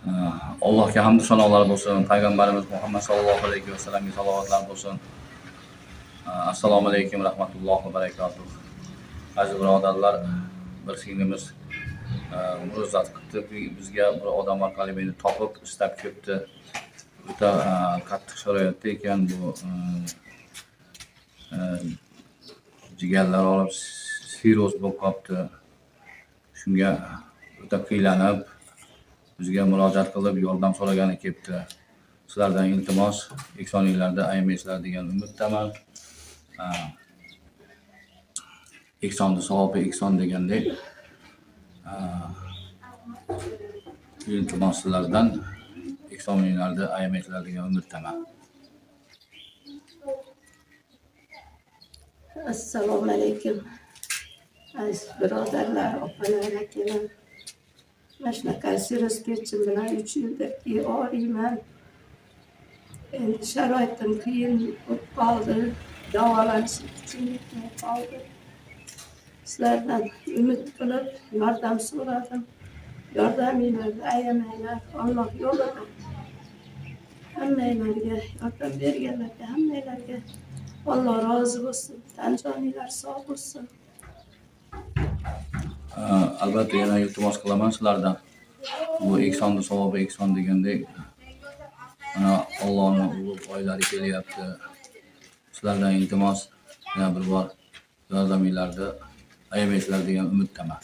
Allohga hamd sanolar bo'lsin. Payg'ambarimiz Muhammad sallallohu alayhi vasallamga salovatlar bo'lsin. Assalomu alaykum rahmatullohi va barakatuh. Aziz birodarlar, bir singlimiz murojaat qildi. Bizga bir odam orqali meni topib istab kelibdi. O'ta qattiq sharoitda ekan bu jigarlar olib siroz bo'lib qolibdi. Shunga o'ta qiylanib bizga murojaat qilib yordam so'ragani kelibdi. Sizlardan iltimos, ehsoningizlarda ayamaysizlar degan umiddaman. Ehsonni savobi ehson degandek, iltimos sizlardan ehsoningizlarda ayamaysizlar degan umiddaman. Assalomu alaykum. Aziz birodarlar, opalar, akalar. Mana shunaqa siroz pechim bilan 3 yildir og'riyman. Endi sharoitim qiyin bo'lib qoldi. Davolanishim uchun yetmay qoldi. Sizlardan umid qilib yordam so'radim. Yordaminglarni ayamanglar. Alloh yo'lida hammanglarga yordam berganlarga hammanglarga Alloh rozi bo'lsin. Tan joninglar sog' bo'lsin. Albatta yana iltimos qilaman sizlardan. Bu ehsonni savobi ehson degandek, mana Allohning ulug' oylari kelyapti. Sizlardan iltimos yana bir bor yordamingizlarda ayamaysizlar degan umiddaman.